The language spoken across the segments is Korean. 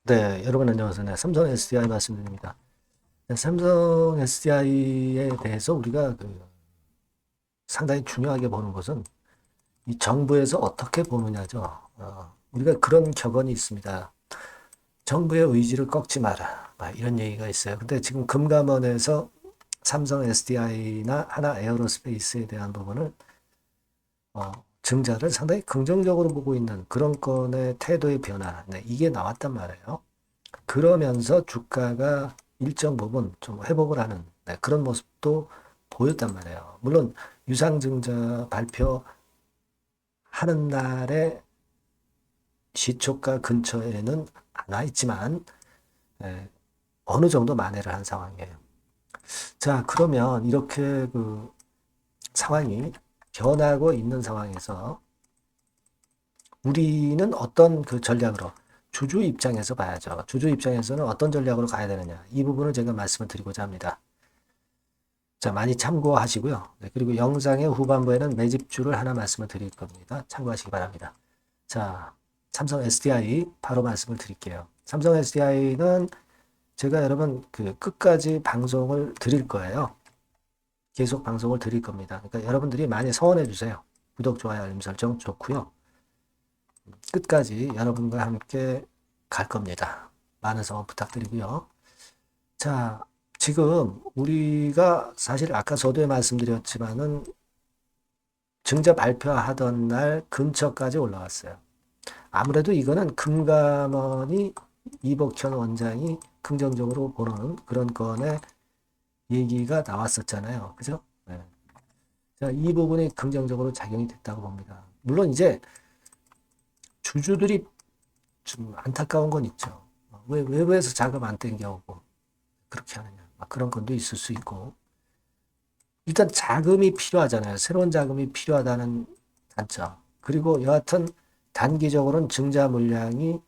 네, 여러분 안녕하세요. 네, 삼성 SDI 말씀드립니다. 네, 삼성 SDI에 대해서 우리가 상당히 중요하게 보는 것은 이 정부에서 어떻게 보느냐죠. 우리가 그런 격언이 있습니다. 정부의 의지를 꺾지 마라. 이런 얘기가 있어요. 근데 지금 금감원에서 삼성 SDI나 하나 에어로스페이스에 대한 부분을 증자를 상당히 긍정적으로 보고 있는 그런 건의 태도의 변화. 네, 이게 나왔단 말이에요. 그러면서 주가가 일정 부분 좀 회복을 하는 그런 모습도 보였단 말이에요. 물론 유상증자 발표하는 날에 시초가 근처에는 안 와 있지만 어느 정도 만회를 한 상황이에요. 자, 그러면 이렇게 상황이 변하고 있는 상황에서 우리는 어떤 전략으로 주주 입장에서 봐야죠. 주주 입장에서는 어떤 전략으로 가야 되느냐. 이 부분을 제가 말씀을 드리고자 합니다. 자, 많이 참고하시고요. 네, 그리고 영상의 후반부에는 매집주를 하나 말씀을 드릴 겁니다. 참고하시기 바랍니다. 자, 삼성 SDI 바로 말씀을 드릴게요. 삼성 SDI는 제가 여러분 끝까지 방송을 드릴 거예요. 계속 방송을 드릴 겁니다. 그러니까 여러분들이 많이 성원해 주세요. 구독, 좋아요, 알림 설정 좋고요. 끝까지 여러분과 함께 갈 겁니다. 많은 성원 부탁드리고요. 자, 지금 우리가 사실 아까 서두에 말씀드렸지만은 증자 발표하던 날 근처까지 올라왔어요. 아무래도 이거는 금감원이 이복현 원장이 긍정적으로 보는 그런 건의 얘기가 나왔었잖아요. 그죠? 네. 자, 이 부분이 긍정적으로 작용이 됐다고 봅니다. 물론 이제 주주들이 좀 안타까운 건 있죠. 왜 외부에서 자금 안 땡겨오고 그렇게 하느냐. 그런 건도 있을 수 있고. 일단 자금이 필요하잖아요. 새로운 자금이 필요하다는 단점. 그리고 여하튼 단기적으로는 증자 물량이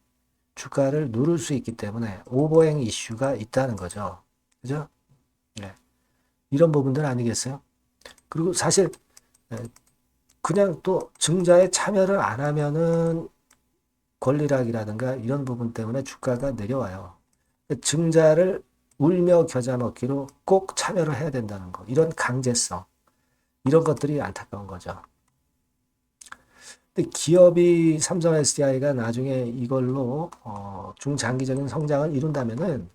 주가를 누를 수 있기 때문에 오버행 이슈가 있다는 거죠. 그죠? 네. 이런 부분들 아니겠어요? 그리고 사실 그냥 또 증자에 참여를 안 하면은 권리락이라든가 이런 부분 때문에 주가가 내려와요. 증자를 울며 겨자 먹기로 꼭 참여를 해야 된다는 거. 이런 강제성. 이런 것들이 안타까운 거죠. 근데 기업이 삼성 SDI가 나중에 이걸로 중장기적인 성장을 이룬다면은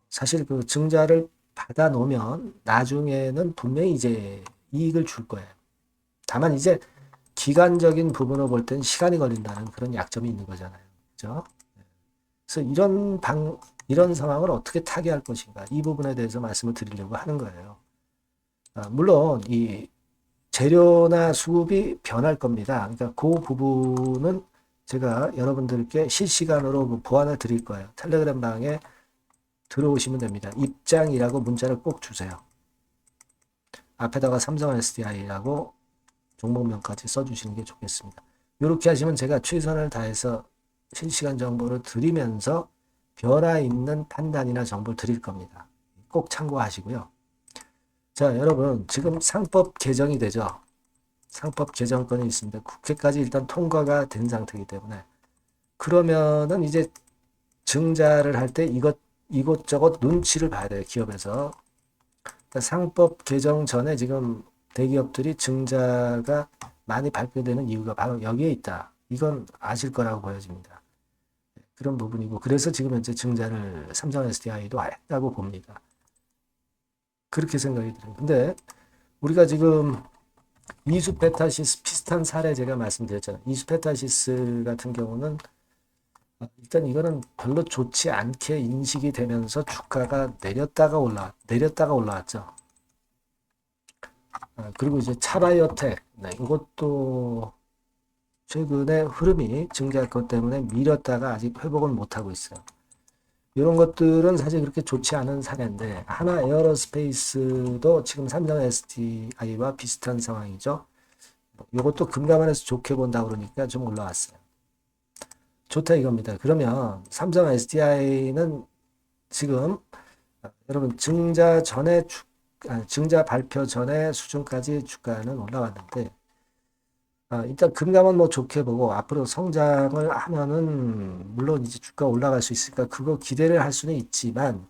사실 증자를 받아 놓으면 나중에는 분명히 이제 이익을 줄 거예요. 다만 이제 기간적인 부분으로 볼 때는 시간이 걸린다는 그런 약점이 있는 거잖아요. 그죠? 그래서 이런 상황을 어떻게 타개할 것인가 이 부분에 대해서 말씀을 드리려고 하는 거예요. 물론 이 재료나 수급이 변할 겁니다. 그러니까 그 부분은 제가 여러분들께 실시간으로 보완을 드릴 거예요. 텔레그램 방에 들어오시면 됩니다. 입장이라고 문자를 꼭 주세요. 앞에다가 삼성 SDI라고 종목명까지 써주시는 게 좋겠습니다. 이렇게 하시면 제가 최선을 다해서 실시간 정보를 드리면서 변화 있는 판단이나 정보를 드릴 겁니다. 꼭 참고하시고요. 자, 여러분 지금 상법 개정이 되죠. 상법 개정권이 있습니다. 국회까지 일단 통과가 된 상태이기 때문에 그러면은 이제 증자를 할 때 이것저것 눈치를 봐야 돼요. 기업에서. 그러니까 상법 개정 전에 지금 대기업들이 증자가 많이 발표되는 이유가 바로 여기에 있다. 이건 아실 거라고 보여집니다. 그런 부분이고 그래서 지금 현재 증자를 삼성 SDI도 했다고 봅니다. 그렇게 생각이 들어요. 근데 우리가 지금 이수페타시스 비슷한 사례 제가 말씀드렸잖아요. 이수페타시스 같은 경우는 일단 이거는 별로 좋지 않게 인식이 되면서 주가가 내렸다가 올라왔죠. 그리고 이제 차바이오텍, 네, 이것도 최근에 흐름이 증가할 것 때문에 밀었다가 아직 회복을 못하고 있어요. 이런 것들은 사실 그렇게 좋지 않은 사례인데 하나 에어로스페이스도 지금 삼성 SDI와 비슷한 상황이죠. 이것도 금감원에서 좋게 본다 그러니까 좀 올라왔어요. 좋다 이겁니다. 그러면 삼성 SDI는 지금 여러분 증자 발표 전에 수준까지 주가는 올라왔는데 일단 금감은 뭐 좋게 보고 앞으로 성장을 하면은 물론 이제 주가 올라갈 수 있으니까 그거 기대를 할 수는 있지만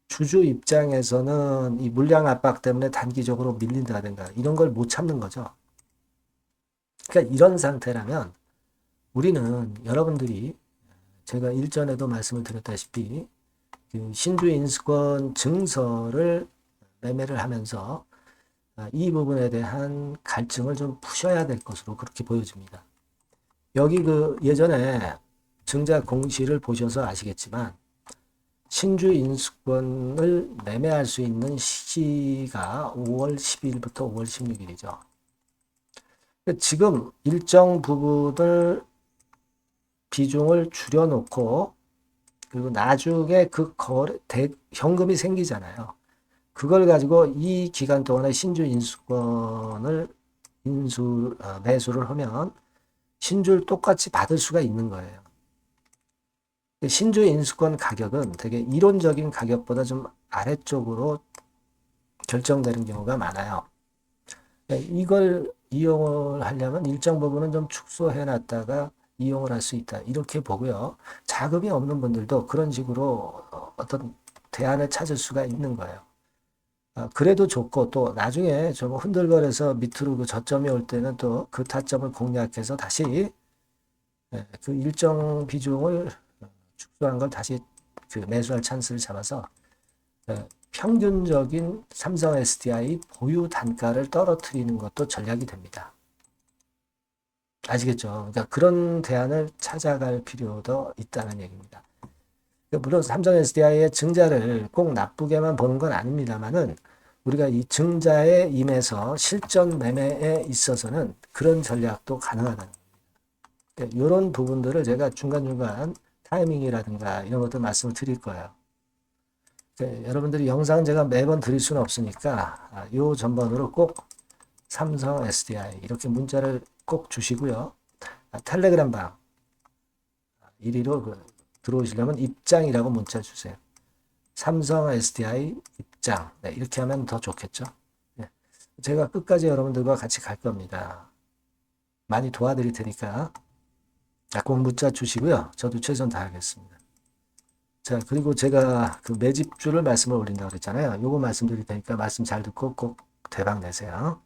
주주 입장에서는 이 물량 압박 때문에 단기적으로 밀린다든가 이런 걸 못 참는 거죠. 그러니까 이런 상태라면 우리는 여러분들이 제가 일전에도 말씀을 드렸다시피 그 신주 인수권 증서를 매매를 하면서 이 부분에 대한 갈증을 좀 푸셔야 될 것으로 그렇게 보여집니다. 여기 그 예전에 증자 공시를 보셔서 아시겠지만 신주 인수권을 매매할 수 있는 시기가 5월 12일부터 5월 16일이죠. 지금 일정 부분을 비중을 줄여놓고 그리고 나중에 그 현금이 생기잖아요. 그걸 가지고 이 기간 동안에 신주 인수권을 매수를 하면 신주를 똑같이 받을 수가 있는 거예요. 신주 인수권 가격은 되게 이론적인 가격보다 좀 아래쪽으로 결정되는 경우가 많아요. 이걸 이용을 하려면 일정 부분은 좀 축소해 놨다가 이용을 할 수 있다. 이렇게 보고요. 자금이 없는 분들도 그런 식으로 어떤 대안을 찾을 수가 있는 거예요. 그래도 좋고 또 나중에 좀 흔들거려서 밑으로 그 저점이 올 때는 또 그 타점을 공략해서 다시 그 일정 비중을 축소한 걸 다시 그 매수할 찬스를 잡아서 평균적인 삼성 SDI 보유 단가를 떨어뜨리는 것도 전략이 됩니다. 아시겠죠? 그러니까 그런 대안을 찾아갈 필요도 있다는 얘기입니다. 물론 삼성 SDI의 증자를 꼭 나쁘게만 보는 건 아닙니다만은 우리가 이 증자에 임해서 실전 매매에 있어서는 그런 전략도 가능하다는 겁니다. 이런 부분들을 제가 중간중간 타이밍이라든가 이런 것들 말씀을 드릴 거예요. 여러분들이 영상 제가 매번 드릴 수는 없으니까 이 전번으로 꼭 삼성 SDI 이렇게 문자를 꼭 주시고요. 텔레그램 방 1위로 들어오시려면 입장이라고 문자 주세요. 삼성 SDI 입장. 네, 이렇게 하면 더 좋겠죠. 네, 제가 끝까지 여러분들과 같이 갈 겁니다. 많이 도와드릴 테니까 꼭 문자 주시고요. 저도 최선 다하겠습니다. 자, 그리고 제가 그 매집주를 말씀을 올린다고 그랬잖아요. 요거 말씀드릴 테니까 말씀 잘 듣고 꼭 대박 내세요.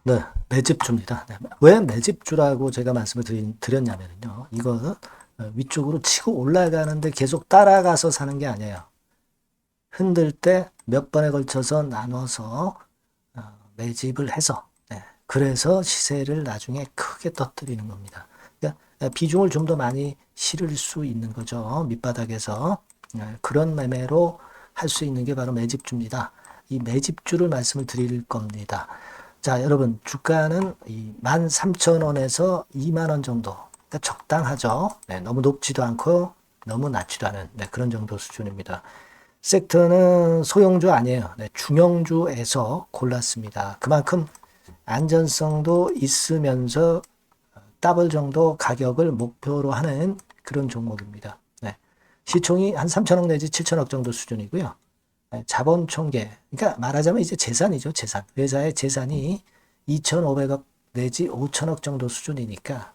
네, 매집주입니다. 네, 왜 매집주라고 제가 말씀을 드렸냐면요. 이거는 위쪽으로 치고 올라가는데 계속 따라가서 사는 게 아니에요. 흔들 때 몇 번에 걸쳐서 나눠서 매집을 해서 그래서 시세를 나중에 크게 터뜨리는 겁니다. 그러니까 비중을 좀 더 많이 실을 수 있는 거죠. 밑바닥에서 그런 매매로 할 수 있는 게 바로 매집주입니다. 이 매집주를 말씀을 드릴 겁니다. 자, 여러분 주가는 13,000원에서 2만원 정도 그러니까 적당하죠. 너무 높지도 않고 너무 낮지도 않은 그런 정도 수준입니다. 섹터는 소형주 아니에요. 중형주에서 골랐습니다. 그만큼 안전성도 있으면서 더블 정도 가격을 목표로 하는 그런 종목입니다. 시총이 한 3천억 내지 7천억 정도 수준이고요. 자본 총계, 그러니까 말하자면 이제 재산이죠, 재산. 회사의 재산이 2,500억 내지 5천억 정도 수준이니까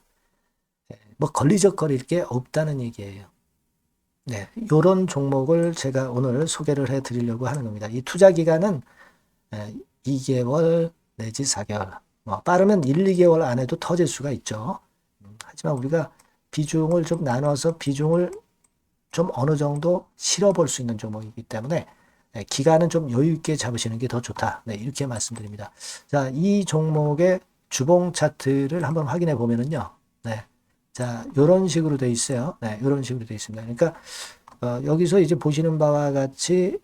뭐 걸리적거릴 게 없다는 얘기예요. 네, 이런 종목을 제가 오늘 소개를 해드리려고 하는 겁니다. 이 투자 기간은 2개월 내지 4개월, 뭐 빠르면 1, 2개월 안에도 터질 수가 있죠. 하지만 우리가 비중을 좀 나눠서 비중을 좀 어느 정도 실어볼 수 있는 종목이기 때문에 기간은 좀 여유 있게 잡으시는 게 더 좋다. 이렇게 말씀드립니다. 자, 이 종목의 주봉 차트를 한번 확인해 보면은요. 자, 요런 식으로 돼 있어요. 요런 식으로 돼 있습니다. 그러니까 여기서 이제 보시는 바와 같이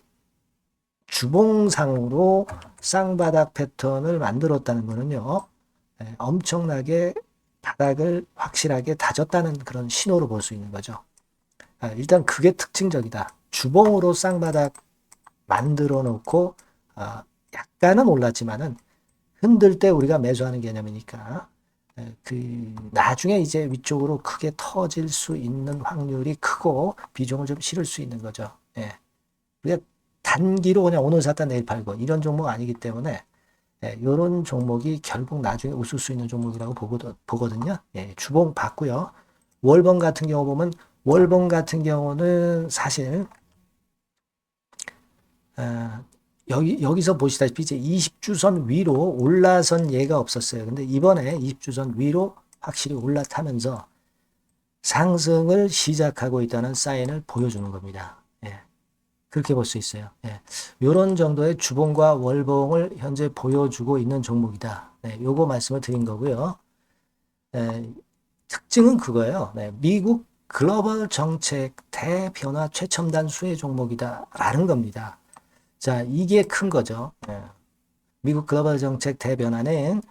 주봉상으로 쌍바닥 패턴을 만들었다는 거는요. 엄청나게 바닥을 확실하게 다졌다는 그런 신호로 볼 수 있는 거죠. 일단 그게 특징적이다. 주봉으로 쌍바닥 만들어 놓고 약간은 올랐지만은 흔들 때 우리가 매수하는 개념이니까 그 나중에 이제 위쪽으로 크게 터질 수 있는 확률이 크고 비중을 좀 실을 수 있는 거죠. 우리가 단기로 그냥 오늘 샀다 내일 팔고 이런 종목 아니기 때문에 이런 종목이 결국 나중에 웃을 수 있는 종목이라고 보거든요. 주봉 봤고요. 월봉 같은 경우 보면 월봉 같은 경우는 사실 여기서 보시다시피 이제 20주선 위로 올라선 예가 없었어요. 근데 이번에 20주선 위로 확실히 올라타면서 상승을 시작하고 있다는 사인을 보여주는 겁니다. 그렇게 볼 수 있어요. 이런 정도의 주봉과 월봉을 현재 보여주고 있는 종목이다. 요거 말씀을 드린 거고요. 특징은 그거예요. 미국 글로벌 정책 대변화 최첨단 수혜 종목이다라는 겁니다. 자, 이게 큰 거죠. 미국 글로벌 정책 대변화는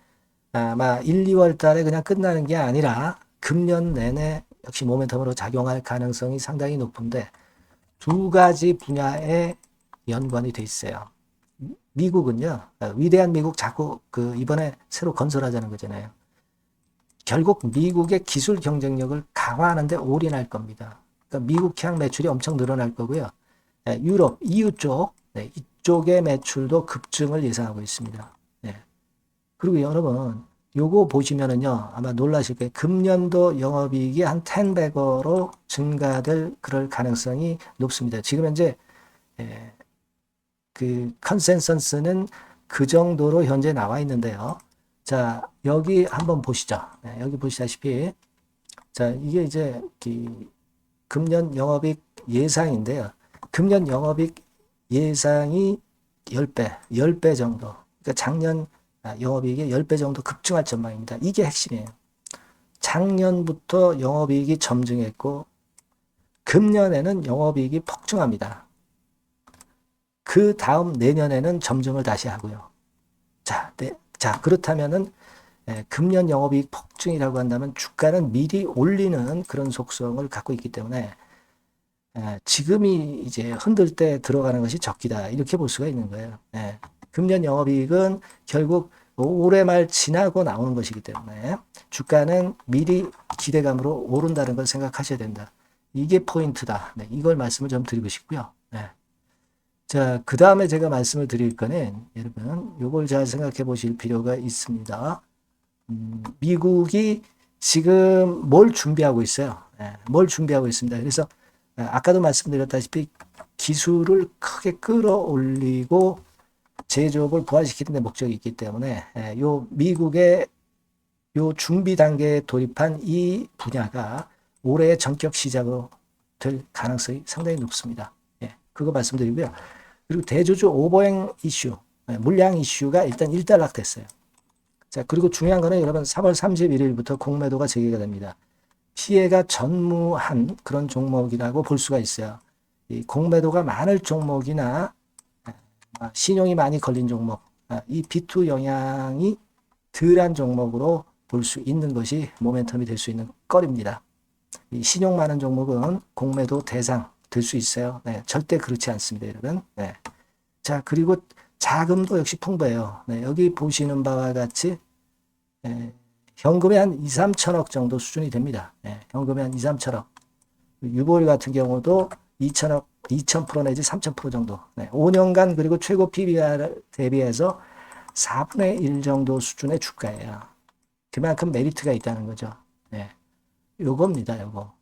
아마 1, 2월 달에 그냥 끝나는 게 아니라 금년 내내 역시 모멘텀으로 작용할 가능성이 상당히 높은데 두 가지 분야에 연관이 돼 있어요. 미국은요, 위대한 미국 자꾸 이번에 새로 건설하자는 거잖아요. 결국 미국의 기술 경쟁력을 강화하는 데 올인할 겁니다. 그러니까 미국향 매출이 엄청 늘어날 거고요. 유럽, EU 쪽, 이쪽의 매출도 급증을 예상하고 있습니다. 그리고 여러분, 요거 보시면은요, 아마 놀라실 거예요. 금년도 영업이익이 한 10배로 증가될 그럴 가능성이 높습니다. 지금 현재, 그 컨센서스는 그 정도로 현재 나와 있는데요. 자, 여기 한번 보시죠. 여기 보시다시피, 자, 이게 이제 금년 영업이익 예상인데요. 금년 영업이익 예상이 10배 정도. 그러니까 작년 영업이익이 10배 정도 급증할 전망입니다. 이게 핵심이에요. 작년부터 영업이익이 점증했고 금년에는 영업이익이 폭증합니다. 그 다음 내년에는 점증을 다시 하고요. 자, 그렇다면은 금년 영업이익 폭증이라고 한다면 주가는 미리 올리는 그런 속성을 갖고 있기 때문에 지금이 이제 흔들 때 들어가는 것이 적기다. 이렇게 볼 수가 있는 거예요. 금년 영업이익은 결국 올해 말 지나고 나오는 것이기 때문에 주가는 미리 기대감으로 오른다는 걸 생각하셔야 된다. 이게 포인트다. 이걸 말씀을 좀 드리고 싶고요. 자, 그 다음에 제가 말씀을 드릴 거는 여러분 이걸 잘 생각해 보실 필요가 있습니다. 미국이 지금 뭘 준비하고 있어요. 뭘 준비하고 있습니다. 그래서 아까도 말씀드렸다시피 기술을 크게 끌어올리고 제조업을 부활시키는 데 목적이 있기 때문에 요 미국의 요 준비 단계에 돌입한 이 분야가 올해 전격 시작으로 될 가능성이 상당히 높습니다. 그거 말씀드리고요. 그리고 대주주 오버행 이슈, 물량 이슈가 일단 일단락됐어요. 자, 그리고 중요한 거는 여러분 3월 31일부터 공매도가 재개가 됩니다. 피해가 전무한 그런 종목이라고 볼 수가 있어요. 이 공매도가 많을 종목이나 신용이 많이 걸린 종목, 이 B2 영향이 덜한 종목으로 볼 수 있는 것이 모멘텀이 될 수 있는 거리입니다. 이 신용 많은 종목은 공매도 대상 될 수 있어요. 절대 그렇지 않습니다, 여러분. 자, 그리고 자금도 역시 풍부해요. 여기 보시는 바와 같이 현금이 한 2, 3천억 정도 수준이 됩니다. 현금이 한 2, 3천억. 유보율 같은 경우도 2천억, 2000% 내지 3000% 정도. 5년간 그리고 최고 PBR 대비해서 4분의 1 정도 수준의 주가예요. 그만큼 메리트가 있다는 거죠. 요겁니다, 요거.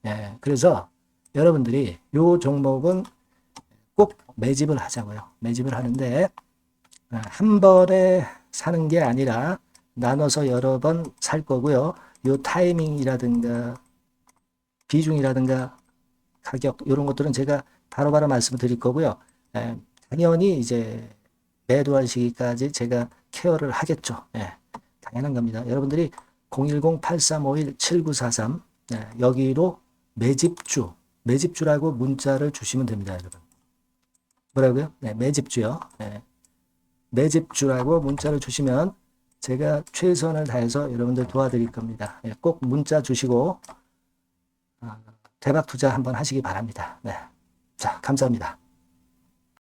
그래서 여러분들이 요 종목은 꼭 매집을 하자고요. 매집을 하는데 한 번에 사는 게 아니라 나눠서 여러 번 살 거고요. 요 타이밍이라든가 비중이라든가 가격 이런 것들은 제가 바로바로 말씀을 드릴 거고요. 당연히 이제 매도할 시기까지 제가 케어를 하겠죠. 당연한 겁니다. 여러분들이 010-8351-7943 여기로 매집주라고 문자를 주시면 됩니다, 여러분. 뭐라고요? 매집주요. 매집주라고 문자를 주시면 제가 최선을 다해서 여러분들 도와드릴 겁니다. 꼭 문자 주시고 대박 투자 한번 하시기 바랍니다. 자, 감사합니다.